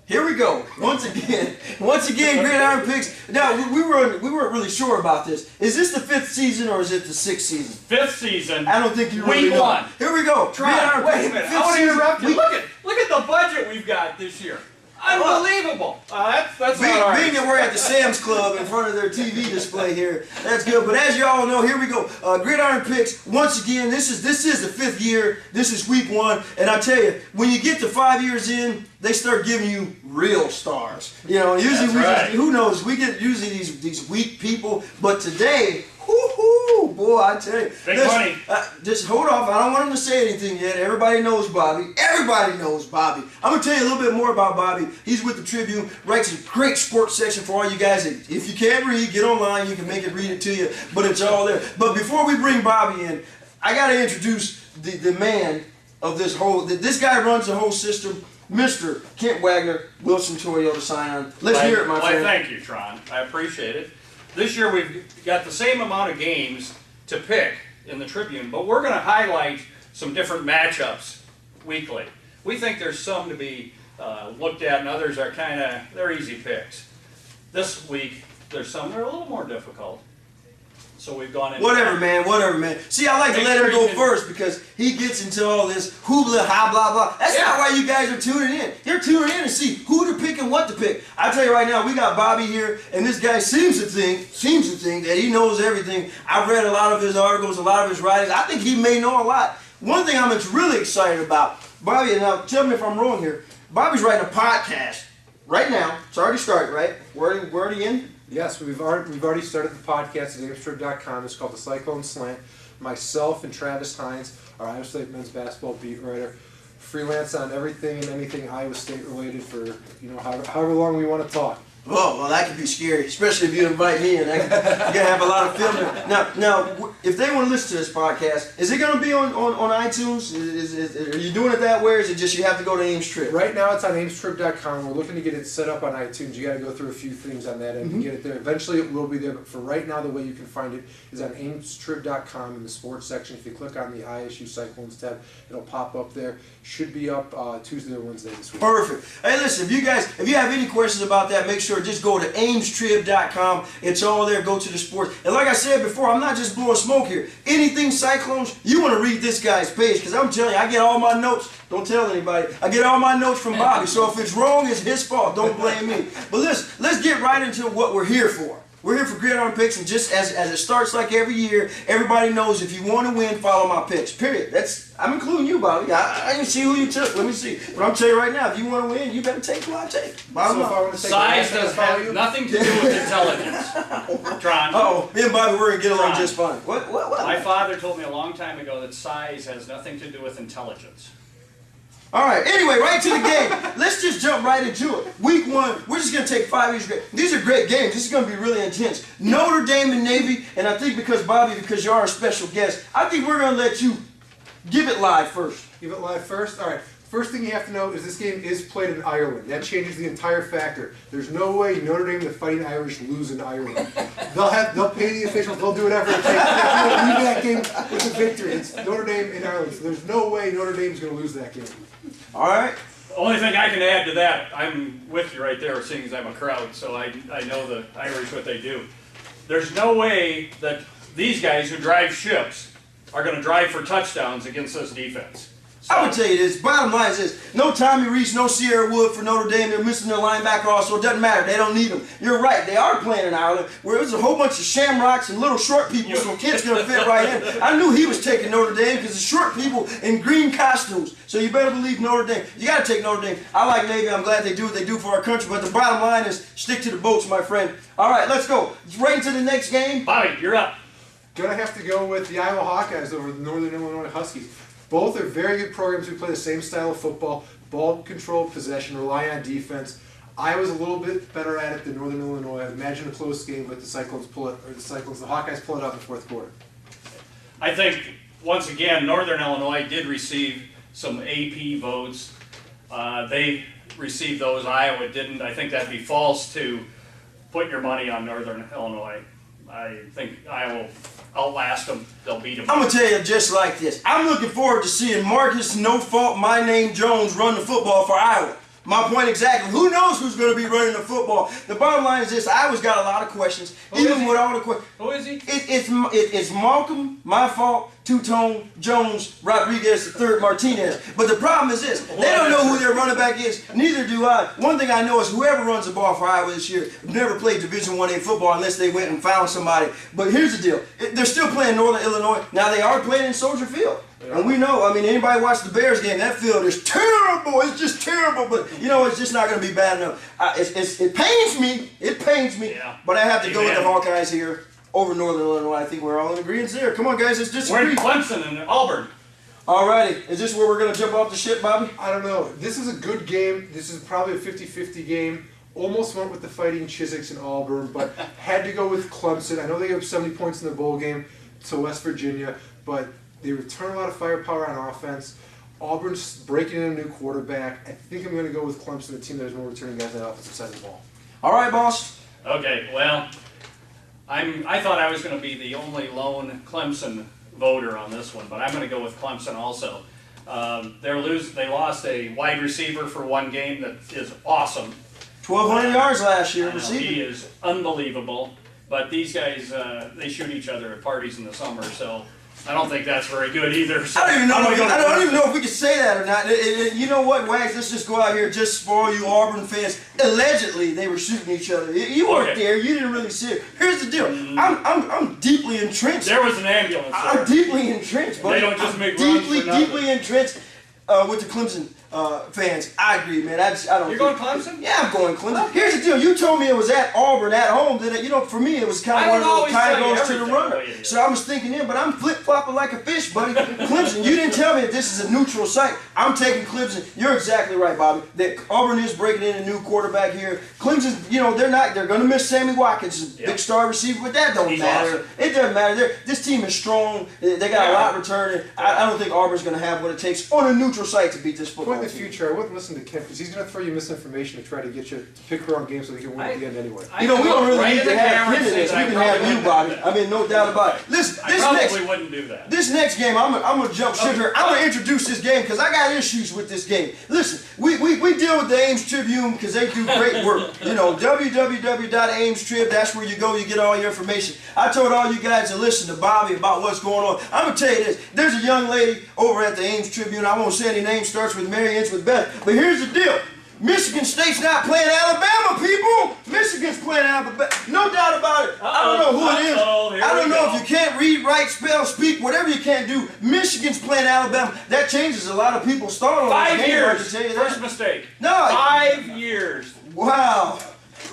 Here we go. Once again, Gridiron Picks. Now we weren't really sure about this. Is this the 5th season or is it the 6th season? 5th season. I don't think you really know. Week 1. Here we go. Try. Wait a minute. I want to interrupt you. Look at the budget we've got this year. Unbelievable. That's not all right. Being that we're at the Sam's Club in front of their TV display here, that's good. But as you all know, here we go. Gridiron Picks. Once again, this is the 5th year. This is week 1, and I tell you, when you get to 5 years in, they start giving you real stars. You know, usually who knows? We get usually these weak people, but today. Woo-hoo, boy, I tell you. Big money. Just hold off. I don't want him to say anything yet. Everybody knows Bobby. Everybody knows Bobby. I'm going to tell you a little bit more about Bobby. He's with the Tribune, writes a great sports section for all you guys. If you can't read, get online. You can make it read it to you, but it's all there. But before we bring Bobby in, I got to introduce the man of this whole, this guy runs the whole system, Mr. Kent Wagner, Wilson Toyota Scion. Let's hear it, my friend. Thank you, Tron. I appreciate it. This year we've got the same amount of games to pick in the Tribune, but we're going to highlight some different matchups weekly. We think there's some to be looked at, and others are they're easy picks. This week there's some that are a little more difficult. So we've gone into whatever, man. See, I like to let him go first because he gets into all this hoobla, ha, blah, blah. That's not why you guys are tuning in. You're tuning in to see who to pick and what to pick. I tell you right now, we got Bobby here, and this guy seems to think that he knows everything. I've read a lot of his articles, a lot of his writings. I think he may know a lot. One thing I'm really excited about, Bobby, and now tell me if I'm wrong here. Bobby's writing a podcast right now. It's already started, right? We're already in. Yes, we've already started the podcast at AmesTrib.com. It's called The Cyclone Slant. Myself and Travis Hines, our Iowa State men's basketball beat writer, freelance on everything and anything Iowa State related for however long we want to talk. Oh, well, that could be scary, especially if you invite me in. You're going to have a lot of filming. Now, if they want to listen to this podcast, is it going to be on iTunes? Are you doing it that way, or is it just you have to go to Ames Trib? Right now, it's on AmesTrib.com. We're looking to get it set up on iTunes. You got to go through a few things on that end to get it there. Eventually, it will be there, but for right now, the way you can find it is on AmesTrib.com in the sports section. If you click on the ISU Cyclones tab, it'll pop up there. Should be up Tuesday or Wednesday this week. Perfect. Hey, listen, if you have any questions about that, make sure just go to AmesTrib.com. It's all there. Go to the sports. And like I said before, I'm not just blowing smoke here. Anything Cyclones, you want to read this guy's page, because I'm telling you, I get all my notes. Don't tell anybody. I get all my notes from Bobby. So if it's wrong, it's his fault. Don't blame me. But let's get right into what we're here for. We're here for Gridiron Picks, and just as it starts like every year, everybody knows if you want to win, follow my picks. Period. I'm including you, Bobby. I can see who you took. Let me see. But I'm telling you right now, if you want to win, you better take who I take. Bottom line. Size does have nothing to do with intelligence. Tron. Uh-oh, me and Bobby, we're going to get along just fine. What? My father told me a long time ago that size has nothing to do with intelligence. All right, anyway, right to the game. Let's just jump right into it. Week 1, we're just going to take 5 years. These are great games. This is going to be really intense. Notre Dame and Navy, and I think because you are a special guest, I think we're going to let you give it live first. Give it live first? All right. First thing you have to know is this game is played in Ireland. That changes the entire factor. There's no way Notre Dame, the Fighting Irish, lose in Ireland. They'll pay the officials. They'll do whatever it takes. They'll leave that game with a victory. It's Notre Dame in Ireland, so there's no way Notre Dame's going to lose that game. All right. The only thing I can add to that, I'm with you right there, seeing as I'm a crowd, so I know the Irish what they do. There's no way that these guys who drive ships are going to drive for touchdowns against this defense. So, I would tell you this. Bottom line is this. No Tommy Reese, no Sierra Wood for Notre Dame. They're missing their linebacker also. It doesn't matter. They don't need them. You're right. They are playing in Ireland where there's a whole bunch of shamrocks and little short people, so Kent's going to fit right in. I knew he was taking Notre Dame because the short people in green costumes. So you better believe Notre Dame. You got to take Notre Dame. I like Navy. I'm glad they do what they do for our country. But the bottom line is stick to the boats, my friend. All right, let's go. Right into the next game. Bobby, you're up. Gonna have to go with the Iowa Hawkeyes over the Northern Illinois Huskies. Both are very good programs who play the same style of football, ball control, possession, rely on defense. Iowa's a little bit better at it than Northern Illinois. I imagine a close game, but the Hawkeyes pull it out in the fourth quarter. I think, once again, Northern Illinois did receive some AP votes. They received those, Iowa didn't. I think that'd be false to put your money on Northern Illinois. I think Iowa will outlast them. They'll beat them. I'm going to tell you just like this. I'm looking forward to seeing Marcus No Fault My Name Jones run the football for Iowa. My point exactly. Who knows who's going to be running the football? The bottom line is this. Iowa's got a lot of questions. Even with all the questions. Who is he? It's Malcolm, my fault, Two-Tone, Jones, Rodriguez, the third, Martinez. But the problem is this. They don't know who their running back is. Neither do I. One thing I know is whoever runs the ball for Iowa this year never played Division I-A football unless they went and found somebody. But here's the deal. They're still playing Northern Illinois. Now they are playing in Soldier Field. And we know, I mean, anybody watch the Bears game, that field is terrible. It's just terrible. But, you know, it's just not going to be bad enough. It pains me. It pains me. Yeah. But I have to go with the Hawkeyes here over Northern Illinois. I think we're all in agreement there. Come on, guys. Let's disagree. We're in Clemson and Auburn. Alrighty. Is this where we're going to jump off the ship, Bobby? I don't know. This is a good game. This is probably a 50-50 game. Almost went with the Fighting Chiswick's in Auburn, but had to go with Clemson. I know they gave up 70 points in the bowl game to West Virginia, but they return a lot of firepower on offense. Auburn's breaking in a new quarterback. I think I'm going to go with Clemson, a team that has more returning guys on the offensive side of the ball. All right, boss. Okay, well, I thought I was going to be the only lone Clemson voter on this one, but I'm going to go with Clemson also. They lost a wide receiver for one game that is awesome. 1,200 yards last year receiving. He is unbelievable. But these guys, they shoot each other at parties in the summer, so I don't think that's very good either. So I don't even know if we can say that or not. You know what, Wags? Let's just go out here just for all you Auburn fans. Allegedly, they were shooting each other. You weren't there. You didn't really see it. Here's the deal. I'm deeply entrenched. there was an ambulance there. I'm deeply entrenched, buddy. They don't just make I'm runs for nothing. deeply entrenched with the Clemson fans. I agree, man. I don't. You're going Clemson? Yeah, I'm going Clemson. Okay. Here's the deal. You told me it was at Auburn at home. That you know, for me, it was kind of I one of don't those always tie tell you goes to the everything runner. the way it is. So I was thinking in, but I'm flip flopping like a fish, buddy. Clemson. You didn't tell me that this is a neutral site. I'm taking Clemson. You're exactly right, Bobby. That Auburn is breaking in a new quarterback here. Clemson, you know, they're going to miss Sammy Watkins, big star receiver, but that don't matter. Awesome. It doesn't matter. This team is strong. They got a lot returning. I don't think Auburn's going to have what it takes on a neutral site to beat this football Point in the team. future, I wouldn't listen to Kent because he's going to throw you misinformation to try to get you to pick the wrong game so they can win at the end anyway. You know, we don't really Right need in to the have camera him in and say this. We that can I have probably you, wouldn't Bobby. do that. I mean, no doubt about it. Listen, I probably wouldn't do that. this next game, I'm gonna jump ship here. I'm gonna introduce this game because I got issues with this game. Listen, we deal with the Ames Tribune because they do great work. You know, www.amestrib. That's where you go. You get all your information. I told all you guys to listen to Bobby about what's going on. I'm gonna tell you this. There's a young lady over at the Ames Tribune. I won't say any names. Starts with Mary, ends with Beth. But here's the deal. Michigan State's not playing Alabama, people. Michigan's playing Alabama. No doubt about it. I don't know who it is. I don't know if you can't read, write, spell, speak, whatever you can't do. Michigan's playing Alabama. That changes a lot of people's thought on 5 this game. I can years. tell you that. First mistake. No. 5 years. Wow.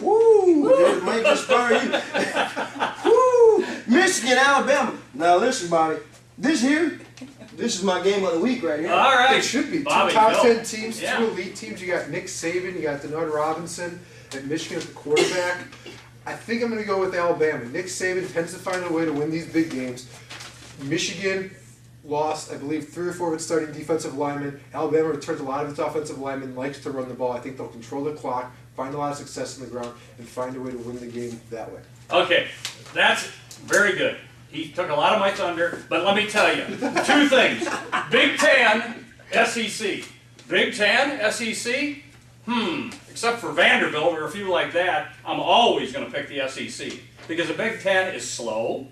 Woo. That might just burn you. Woo. Michigan, Alabama. Now listen, Bobby. This is my game of the week right here. All right. It should be. Bobby, Two top go. 10 teams, Yeah. 2 elite teams. You got Nick Saban, you got Denard Robinson at Michigan at the quarterback. I think I'm going to go with Alabama. Nick Saban tends to find a way to win these big games. Michigan lost, I believe, 3 or 4 of its starting defensive linemen. Alabama returns a lot of its offensive linemen, likes to run the ball. I think they'll control the clock, find a lot of success on the ground, and find a way to win the game that way. Okay, that's very good. He took a lot of my thunder, but let me tell you, 2 things. Big Ten, SEC. Big Ten, SEC, except for Vanderbilt or a few like that, I'm always going to pick the SEC. Because the Big Ten is slow,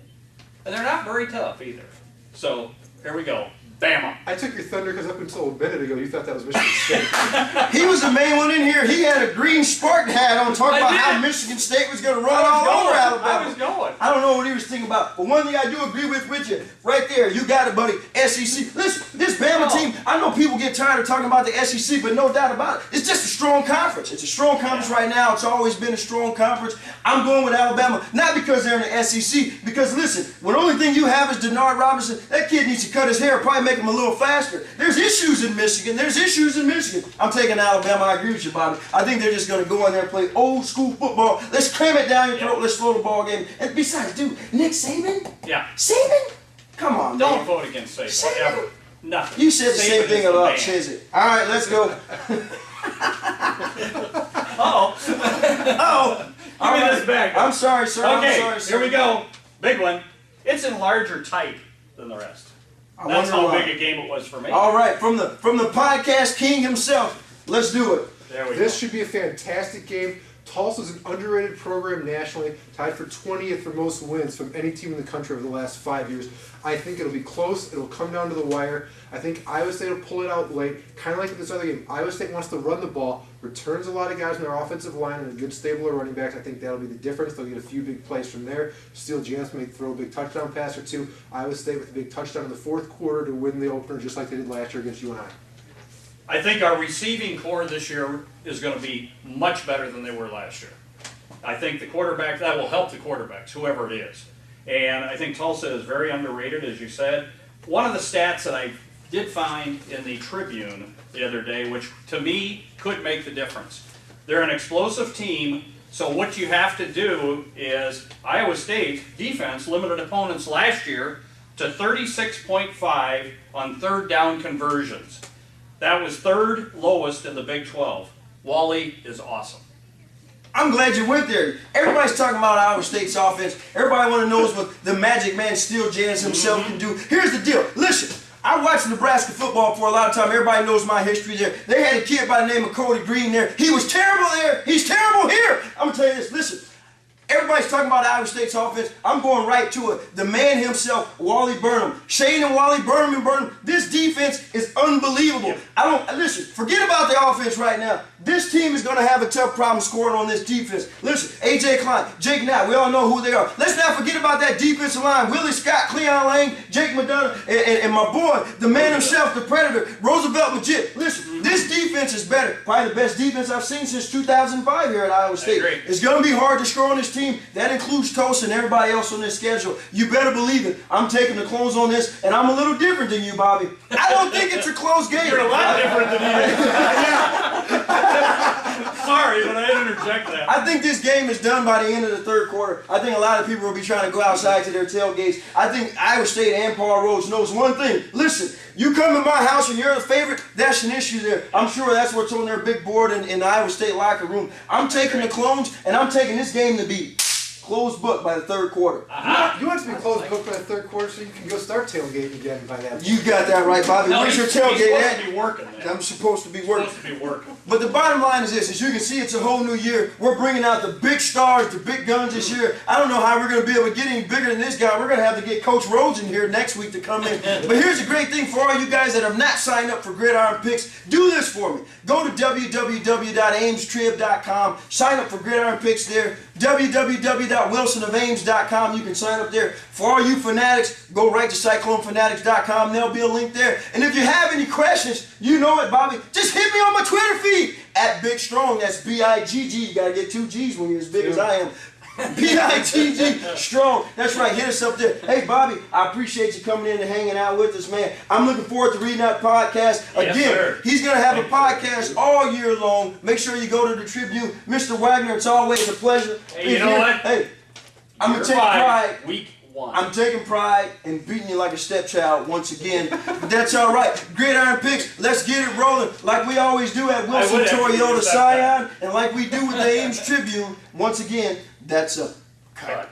and they're not very tough either. So, here we go. Bama. I took your thunder because up until a minute ago you thought that was Michigan State. He was the main one in here. He had a green Spartan hat on, talking about how Michigan State was going to run all over Alabama. I was going. I don't know what he was thinking about, but one thing I do agree with you, right there, you got it, buddy, SEC. Listen, this Bama team, I know people get tired of talking about the SEC, but no doubt about it, it's just a strong conference. It's a strong conference right now. It's always been a strong conference. I'm going with Alabama, not because they're in the SEC, because listen, when the only thing you have is Denard Robinson, that kid needs to cut his hair, probably make him a little faster. There's issues in Michigan. I'm taking Alabama. I agree with you, Bobby. I think they're just going to go in there and play old school football. Let's cram it down your throat. Let's slow the ball game. And besides, dude, Nick Saban? Yeah. Saban? Come on, Don't man. vote against Saban. Saban? Ever. Nothing. You said the Saban same is thing the about man. Chiswick. All right, let's go. Uh-oh. Oh, Give me this back. I'm sorry, sir. Okay, I'm sorry, sir. here we go. Big one. It's in larger type than the rest. That's wonder how why. big a game it was for me. All right, from the podcast king himself, let's do it. There we This go. should be a fantastic game. Tulsa's an underrated program nationally, tied for 20th for most wins from any team in the country over the last 5 years. I think it'll be close. It'll come down to the wire. I think Iowa State will pull it out late, kind of like this other game. Iowa State wants to run the ball, returns a lot of guys in their offensive line, and a good stable of running backs. I think that'll be the difference. They'll get a few big plays from there. Steele Jansen may throw a big touchdown pass or two. Iowa State with a big touchdown in the fourth quarter to win the opener, just like they did last year against UNI. I think our receiving core this year is going to be much better than they were last year. I think the quarterback, that will help the quarterbacks, whoever it is. And I think Tulsa is very underrated, as you said. One of the stats that I did find in the Tribune the other day, which to me could make the difference. They're an explosive team, so what you have to do is, Iowa State defense limited opponents last year to 36.5 on third down conversions. That was third lowest in the Big 12. Wally is awesome. I'm glad you went there. Everybody's talking about Iowa State's offense. Everybody want to know what the magic man Steele Jansen himself can do. Here's the deal. Listen, I watched Nebraska football for a lot of time. Everybody knows my history there. They had a kid by the name of Cody Green there. He was terrible there. He's terrible here. I'm going to tell you this. Listen. Everybody's talking about Iowa State's offense. I'm going right to it. The man himself, Wally Burnham. Shane and Wally Burnham. This defense is unbelievable. Listen, forget about the offense right now. This team is going to have a tough problem scoring on this defense. Listen, A.J. Klein, Jake Knapp, we all know who they are. Let's not forget about that defensive line. Willie Scott, Cleon Lang, Jake McDonough, and my boy, the man himself, the Predator, Roosevelt Majid. Listen, this defense is better. Probably the best defense I've seen since 2005 here at Iowa State. It's going to be hard to score on this team. That includes Tulsa and everybody else on this schedule. You better believe it. I'm taking the close on this, and I'm a little different than you, Bobby. I don't think it's a close game. You're a lot different than me. Sorry, but I didn't interject that. I think this game is done by the end of the third quarter. I think a lot of people will be trying to go outside to their tailgates. I think Iowa State and Paul Rhodes knows one thing. Listen, you come to my house and you're the favorite, that's an issue there. I'm sure that's what's on their big board in the Iowa State locker room. I'm taking the Clones, and I'm taking this game to be closed book by the third quarter. You want it to be closed book by the third quarter so you can go start tailgating again by that point. You got that right, Bobby. No, Where's your he's tailgate supposed at? to be working, man. I'm supposed to be working. Supposed to be working. But the bottom line is this, as you can see, it's a whole new year. We're bringing out the big stars, the big guns this year. I don't know how we're going to be able to get any bigger than this guy. We're going to have to get Coach Rhodes in here next week to come in. But here's a great thing for all you guys that have not signed up for Gridiron Picks. Do this for me. Go to www.amestrib.com. Sign up for Gridiron Picks there. www.wilsonofames.com. You can sign up there. For all you fanatics, go right to CycloneFanatics.com. There'll be a link there. And if you have any questions, you know it, Bobby, just hit me on my Twitter feed at Big Strong. That's B-I-G-G. You got to get 2 G's when you're as big as I am. B-I-G-G Strong. That's right. Hit us up there. Hey, Bobby, I appreciate you coming in and hanging out with us, man. I'm looking forward to reading that podcast. Again, yes, he's going to have a podcast all year long. Make sure you go to the Tribune. Mr. Wagner, it's always a pleasure. Hey, you know what? Hey, I'm going to take pride. Week 1. I'm taking pride in beating you like a stepchild once again. But that's all right. Gridiron Picks, let's get it rolling like we always do at Wilson Toyota Scion and like we do with the Ames Tribune. Once again, that's a cut.